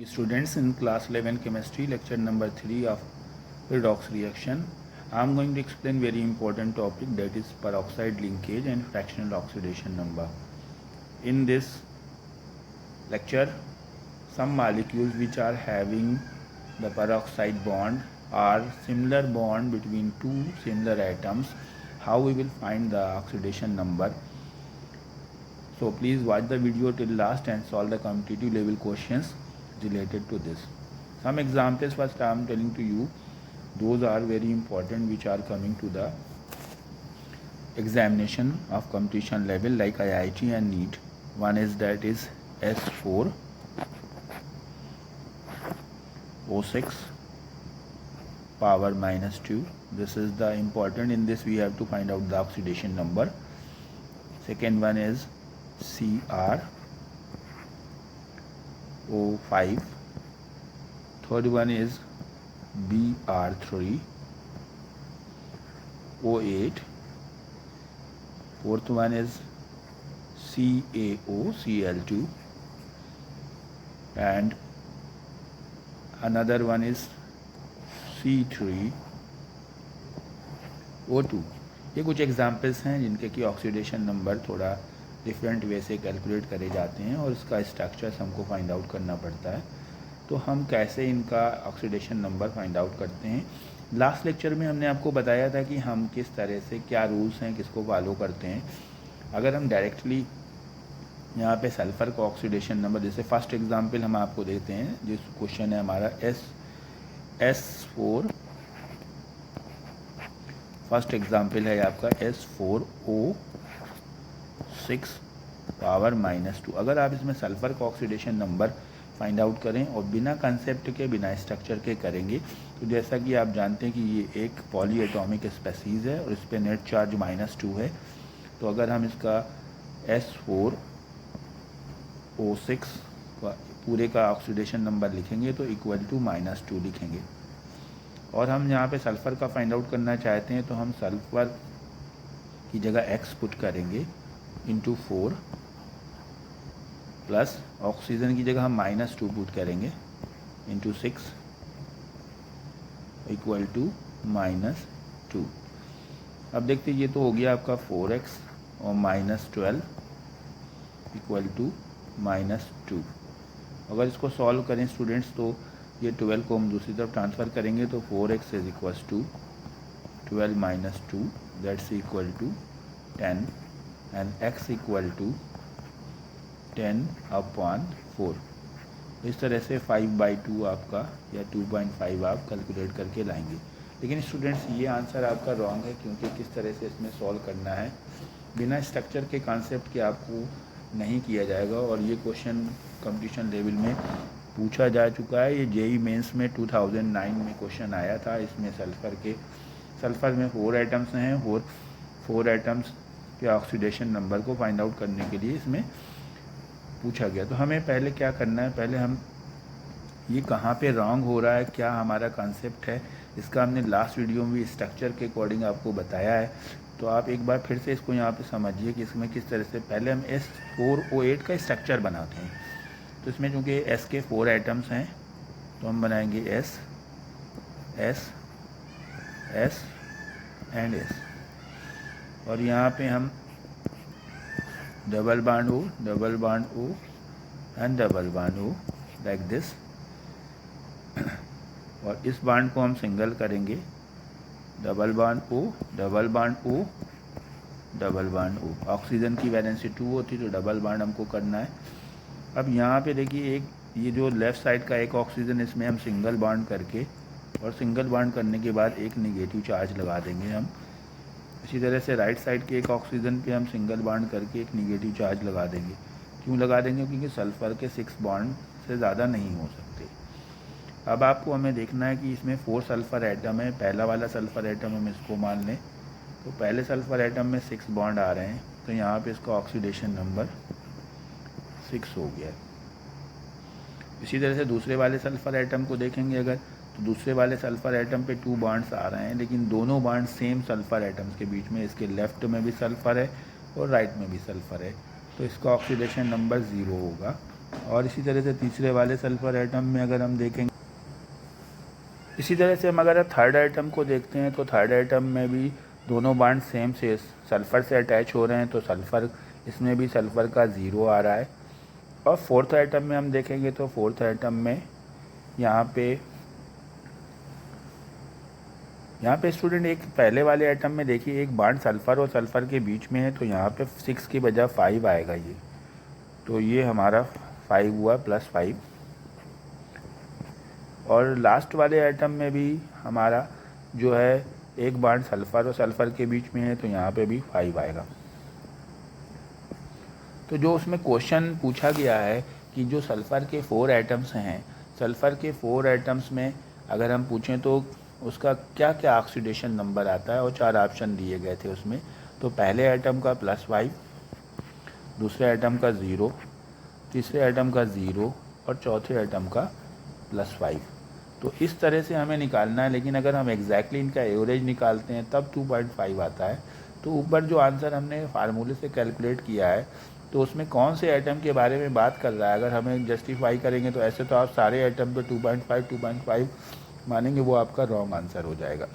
Students, in class 11 chemistry lecture number 3 of redox reaction, I am going to explain very important topic, that is peroxide linkage and fractional oxidation number. In this lecture, some molecules which are having the peroxide bond are similar bond between two similar atoms. How we will find the oxidation number? So please watch the video till last and solve the competitive level questions related to this. Some examples first I am telling to you, those are very important which are coming to the examination of competition level like IIT and NEET. One is that is S4 O6 power minus 2. This is the important. In this we have to find out the oxidation number. Second one is CR O5. Third one is BR3 O8. Fourth one is CaO Cl2, and another one is C3 O2. ये कुछ examples हैं जिनके कि oxidation number थोड़ा different way से calculate करे जाते हैं और इसका स्ट्रक्चर्स हमको फाइंड आउट करना पड़ता है. तो हम कैसे इनका ऑक्सीडेशन नंबर फाइंड आउट करते हैं. लास्ट लेक्चर में हमने आपको बताया था कि हम किस तरह से क्या रूल्स हैं किसको फॉलो करते हैं. अगर हम डायरेक्टली यहाँ पे सल्फ़र का ऑक्सीडेशन नंबर, जैसे फर्स्ट एग्जांपल हम आपको देते हैं, जिस क्वेश्चन है हमारा S4. फर्स्ट एग्जांपल है आपका S4O6 पावर माइनस 2. अगर आप इसमें सल्फ़र का ऑक्सीडेशन नंबर फाइंड आउट करें और बिना कंसेप्ट के बिना स्ट्रक्चर के करेंगे तो जैसा कि आप जानते हैं कि ये एक पॉली एटॉमिक स्पेसीज़ है और इस पर नेट चार्ज -2 है. तो अगर हम इसका S4O6 पूरे का ऑक्सीडेशन नंबर लिखेंगे तो इक्वल टू -2 लिखेंगे. और हम यहाँ पे सल्फ़र का फाइंड आउट करना चाहते हैं तो हम सल्फ़र की जगह X पुट करेंगे इंटू 4 प्लस ऑक्सीजन की जगह हम -2 पुट करेंगे इंटू 6 इक्वल टू -2. अब देखते ये तो हो गया आपका 4x और -12 इक्वल टू -2. अगर इसको सॉल्व करें स्टूडेंट्स तो ये 12 को हम दूसरी तरफ ट्रांसफ़र करेंगे तो 4x is equals to 12 minus 2 that's equal to 10 and x equal to 10/4. इस तरह से 5/2 आपका या 2.5 आप कैलकुलेट करके लाएंगे. लेकिन स्टूडेंट्स ये आंसर आपका रॉन्ग है क्योंकि किस तरह से इसमें सॉल्व करना है बिना स्ट्रक्चर के कॉन्सेप्ट के आपको नहीं किया जाएगा. और ये क्वेश्चन कंपटीशन लेवल में पूछा जा चुका है. ये जेई मेंस में 2009 में क्वेश्चन आया था. इसमें सल्फ़र में 4 एटम्स हैं और 4 एटम्स के ऑक्सीडेशन नंबर को फाइंड आउट करने के लिए इसमें पूछा गया. तो हमें पहले क्या करना है, पहले हम ये कहाँ पे रॉन्ग हो रहा है, क्या हमारा कॉन्सेप्ट है, इसका हमने लास्ट वीडियो में भी स्ट्रक्चर के अकॉर्डिंग आपको बताया है. तो आप एक बार फिर से इसको यहाँ पे समझिए कि इसमें किस तरह से पहले हम S4O8 का स्ट्रक्चर बनाते हैं. तो इसमें चूँकि S के 4 एटम्स हैं तो हम बनाएंगे S एंड S. और यहाँ पे हम double bond O and double bond O like this. और इस बॉन्ड को हम सिंगल करेंगे, double bond O double bond O double bond O. Oxygen की वैलेंसी 2 होती तो डबल बॉन्ड हमको करना है. अब यहाँ पे देखिए एक ये जो लेफ़्ट साइड का एक ऑक्सीजन, इसमें हम सिंगल बॉन्ड करके और सिंगल बॉन्ड करने के बाद एक नेगेटिव चार्ज लगा देंगे हम. इसी तरह से राइट साइड के एक ऑक्सीजन पे हम सिंगल बॉन्ड करके एक नेगेटिव चार्ज लगा देंगे. क्यों लगा देंगे? क्योंकि सल्फ़र के 6 बॉन्ड से ज़्यादा नहीं हो सकते. अब आपको हमें देखना है कि इसमें 4 सल्फ़र एटम है. पहला वाला सल्फ़र एटम हम इसको मान लें तो पहले सल्फ़र एटम में 6 बॉन्ड आ रहे हैं तो यहाँ पे इसका ऑक्सीडेशन नंबर 6 हो गया. इसी तरह से दूसरे वाले सल्फ़र एटम को देखेंगे अगर तो दूसरे वाले सल्फ़र एटम पे 2 बॉन्ड्स आ रहे हैं, लेकिन दोनों बॉन्ड सेम सल्फ़र एटम्स के बीच में, इसके लेफ़्ट में भी सल्फ़र है और राइट में भी सल्फ़र है, तो इसका ऑक्सीडेशन नंबर 0 होगा. और इसी तरह से तीसरे वाले सल्फ़र एटम में अगर हम देखेंगे, इसी तरह से हम अगर थर्ड एटम को देखते हैं तो थर्ड एटम में भी दोनों बॉन्ड सेम से सल्फ़र से अटैच हो रहे हैं, तो सल्फ़र इसमें भी सल्फ़र का 0 आ रहा है। और फोर्थ एटम में हम देखेंगे तो फोर्थ एटम में यहाँ पे स्टूडेंट एक पहले वाले एटम में देखिए एक बॉन्ड सल्फ़र और सल्फ़र के बीच में है, तो यहाँ पे 6 की बजाय 5 आएगा ये, तो ये हमारा 5 हुआ +5। और लास्ट वाले एटम में भी हमारा जो है एक बॉन्ड सल्फ़र और सल्फ़र के बीच में है, तो यहाँ पे भी 5 आएगा। तो जो उसमें क्वेश्चन पूछा गया है कि जो सल्फ़र के 4 एटम्स हैं, सल्फ़र के 4 एटम्स में अगर हम पूछें तो उसका क्या क्या ऑक्सीडेशन नंबर आता है, और 4 ऑप्शन दिए गए थे उसमें। तो पहले एटम का +5, दूसरे एटम का 0, तीसरे एटम का 0 और चौथे एटम का +5। तो इस तरह से हमें निकालना है, लेकिन अगर हम एग्जैक्टली इनका एवरेज निकालते हैं तब 2.5 आता है। तो ऊपर जो आंसर हमने फार्मूले से कैलकुलेट किया है, तो उसमें कौन से एटम के बारे में बात कर रहा है, अगर हमें जस्टिफाई करेंगे तो ऐसे तो आप सारे एटम पे 2.5 मानेंगे, वो आपका रॉन्ग आंसर हो जाएगा।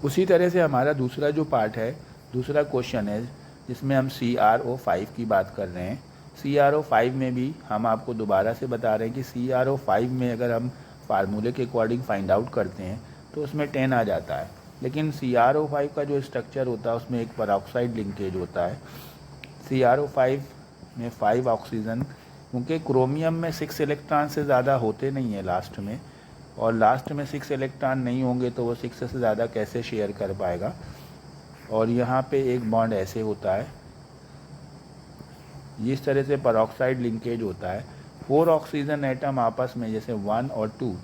उसी तरह से हमारा दूसरा जो पार्ट है, दूसरा क्वेश्चन है जिसमें हम CrO5 की बात कर रहे हैं। CrO5 में भी हम आपको दोबारा से बता रहे हैं कि CrO5 में अगर हम फार्मूले के अकॉर्डिंग फाइंड आउट करते हैं तो उसमें 10 आ जाता है, लेकिन CrO5 का जो स्ट्रक्चर होता है उसमें एक परऑक्साइड लिंकेज होता है। CrO5 में 5 ऑक्सीजन, क्योंकि क्रोमियम में 6 इलेक्ट्रॉन से ज़्यादा होते नहीं है लास्ट में, और लास्ट में 6 इलेक्ट्रॉन नहीं होंगे तो वो 6 से ज़्यादा कैसे शेयर कर पाएगा। और यहाँ पे एक बॉन्ड ऐसे होता है, इस तरह से परऑक्साइड लिंकेज होता है। 4 ऑक्सीजन एटम आपस में, जैसे 1 और 2,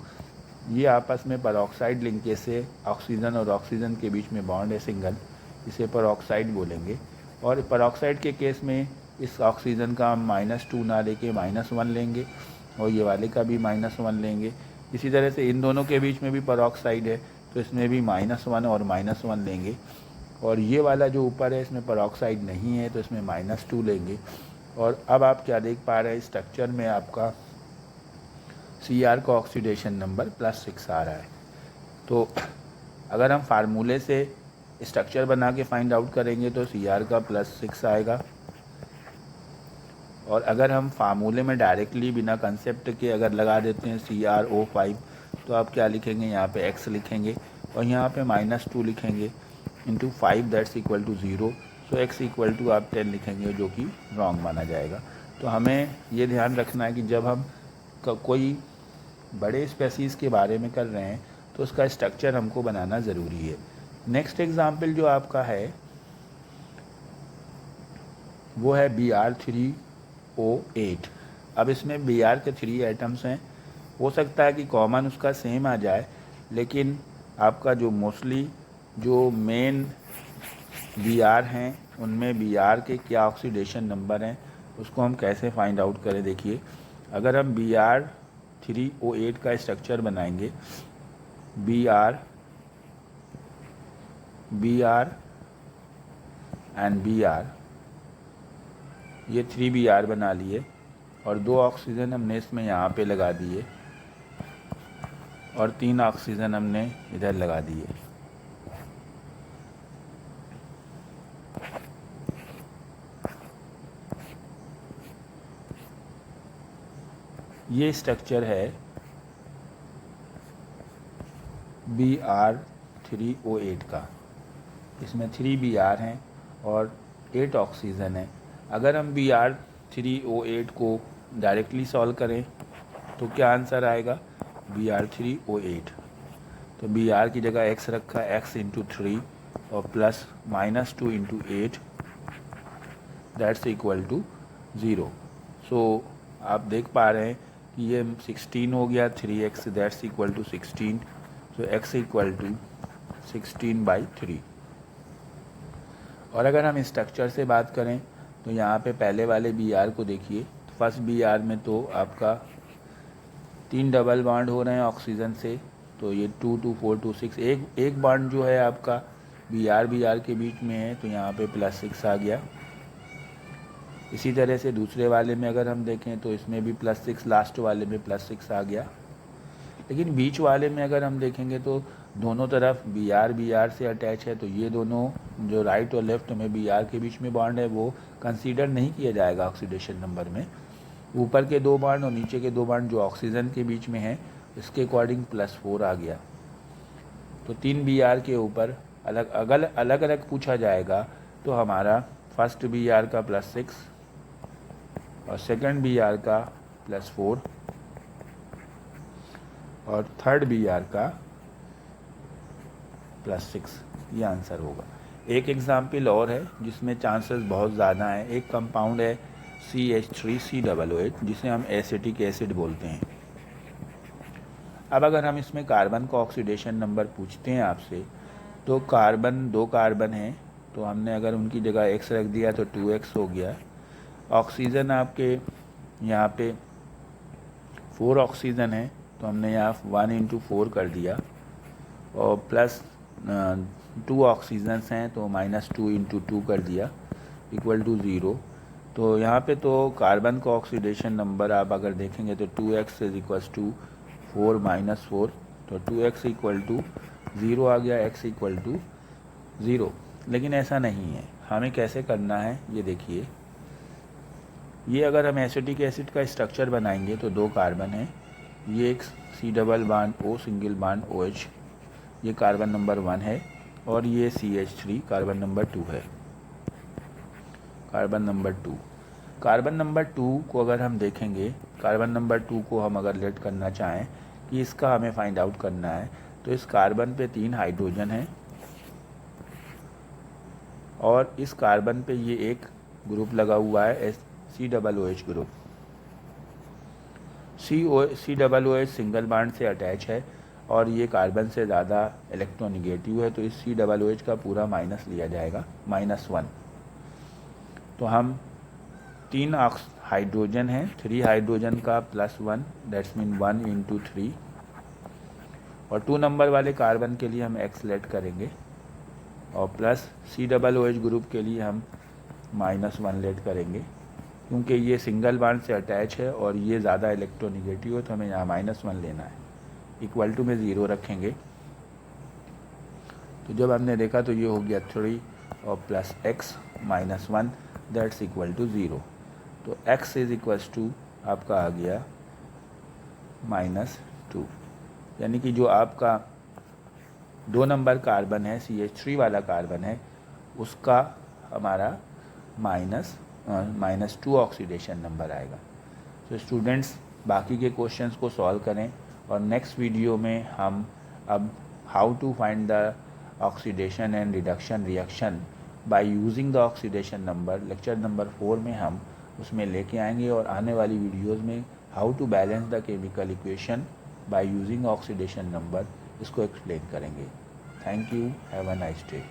ये आपस में परऑक्साइड लिंकेज से ऑक्सीजन और ऑक्सीजन के बीच में बॉन्ड है सिंगल, इसे परऑक्साइड बोलेंगे। और परऑक्साइड के केस में इस ऑक्सीजन का हम -2 ना लेके -1 लेंगे, और ये वाले का भी -1 लेंगे। इसी तरह से इन दोनों के बीच में भी परऑक्साइड है, तो इसमें भी -1 और -1 लेंगे। और ये वाला जो ऊपर है इसमें परऑक्साइड नहीं है, तो इसमें -2 लेंगे। और अब आप क्या देख पा रहे हैं, स्ट्रक्चर में आपका Cr का ऑक्सीडेशन नंबर +6 आ रहा है। तो अगर हम फार्मूले से स्ट्रक्चर बना के फाइंड आउट करेंगे तो Cr का +6 आएगा। और अगर हम फार्मूले में डायरेक्टली बिना कंसेप्ट के अगर लगा देते हैं CrO5, तो आप क्या लिखेंगे, यहाँ पे x लिखेंगे और यहाँ पे -2 लिखेंगे into 5 that's equal to 0। So x equal to आप 10 लिखेंगे, जो कि रॉन्ग माना जाएगा। तो हमें ये ध्यान रखना है कि जब हम कोई बड़े स्पेसीज़ के बारे में कर रहे हैं तो उसका स्ट्रक्चर हमको बनाना ज़रूरी है। नेक्स्ट एग्जाम्पल जो आपका है वो है Br3O8। अब इसमें Br के 3 एटम्स हैं, हो सकता है कि कॉमन उसका सेम आ जाए, लेकिन आपका जो मोस्टली जो मेन Br हैं उनमें Br के क्या ऑक्सीडेशन नंबर हैं उसको हम कैसे फाइंड आउट करें। देखिए, अगर हम Br3O8 का स्ट्रक्चर बनाएंगे, Br एंड Br, ये 3 Br बना लिए और 2 ऑक्सीजन हमने इसमें यहाँ पे लगा दिए और 3 ऑक्सीजन हमने इधर लगा दिए। ये स्ट्रक्चर है Br3O8 का। इसमें 3 Br हैं और 8 ऑक्सीजन है। अगर हम Br3O8 को डायरेक्टली सॉल्व करें तो क्या आंसर आएगा, Br3O8। तो Br की जगह x रखा, x इंटू 3 और plus -2 into 8 that's equal to 0। So आप देख पा रहे हैं कि ये 16 हो गया, 3x that's equal to 16। So x equal to 16/3। और अगर हम स्ट्रक्चर से बात करें तो यहाँ पे पहले वाले Br को देखिए, फर्स्ट Br में तो आपका 3 डबल बॉन्ड हो रहे हैं ऑक्सीजन से, तो ये 2 2 4 2 6। एक बॉन्ड जो है आपका Br के बीच में है, तो यहाँ पे +6 आ गया। इसी तरह से दूसरे वाले में अगर हम देखें तो इसमें भी +6, लास्ट वाले में +6 आ गया। लेकिन बीच वाले में अगर हम देखेंगे तो दोनों तरफ Br से अटैच है, तो ये दोनों जो राइट और लेफ्ट में Br के बीच में बॉन्ड है वो कंसीडर नहीं किया जाएगा ऑक्सीडेशन नंबर में। ऊपर के 2 बॉन्ड और नीचे के 2 बॉन्ड जो ऑक्सीजन के बीच में है इसके अकॉर्डिंग +4 आ गया। तो 3 Br के ऊपर अलग अलग पूछा जाएगा तो हमारा फर्स्ट Br का +6 और सेकंड Br का +4 और थर्ड Br का +6, ये आंसर होगा। एक एग्जाम्पल और है जिसमें चांसेस बहुत ज़्यादा हैं। एक कंपाउंड है CH3COOH जिसे हम एसिटिक एसिड बोलते हैं। अब अगर हम इसमें कार्बन का ऑक्सीडेशन नंबर पूछते हैं आपसे, तो कार्बन 2 कार्बन हैं, तो हमने अगर उनकी जगह x रख दिया तो 2x हो गया। ऑक्सीजन आपके यहाँ पे 4 ऑक्सीजन है, तो हमने यहाँ 1 × 4 कर दिया, और प्लस 2 ऑक्सीजन्स हैं तो -2 × 2 कर दिया = 0। तो यहाँ पे तो कार्बन का ऑक्सीडेशन नंबर आप अगर देखेंगे तो 2x = 4 - 4, तो 2x = 0 आ गया, x = 0। लेकिन ऐसा नहीं है, हमें कैसे करना है ये देखिए। ये अगर हम एसिटिक एसिड का स्ट्रक्चर बनाएंगे तो 2 कार्बन है, ये एक C+O सिंगल बॉन्ड OH, ये कार्बन नंबर 1 है, और ये CH3 कार्बन नंबर 2 है। कार्बन नंबर 2 को अगर हम देखेंगे, कार्बन नंबर 2 को हम अगर लेट करना चाहें कि इसका हमें फाइंड आउट करना है, तो इस कार्बन पे 3 हाइड्रोजन है और इस कार्बन पे ये एक ग्रुप लगा हुआ है COOH group. COOH single bond से अटैच है और ये कार्बन से ज़्यादा इलेक्ट्रोनिगेटिव है, तो इस COOH का पूरा माइनस लिया जाएगा, -1। तो हम 3 हाइड्रोजन हैं, 3 हाइड्रोजन का +1, दैट्स मीन 1 × 3, और 2 नंबर वाले कार्बन के लिए हम x लेट करेंगे, और प्लस COOH ग्रुप के लिए हम -1 लेट करेंगे, क्योंकि ये सिंगल बॉन्ड से अटैच है और ये ज़्यादा इलेक्ट्रोनिगेटिव है, तो हमें यहाँ -1 लेना है। = में 0 रखेंगे, तो जब हमने देखा तो ये हो गया 3 और प्लस x -1 दैट्स = 0। तो x = आपका आ गया -2, यानी कि जो आपका 2 नंबर कार्बन है, CH3 वाला कार्बन है, उसका हमारा -2 ऑक्सीडेशन नंबर आएगा। तो स्टूडेंट्स बाकी के क्वेश्चंस को सॉल्व करें, और नेक्स्ट वीडियो में हम अब how to find the oxidation and reduction reaction by using the oxidation number, lecture number 4 में हम उसमें लेके आएंगे, और आने वाली वीडियोस में how to balance the chemical equation by using oxidation number, इसको एक्सप्लेन करेंगे। Thank you, have a nice day.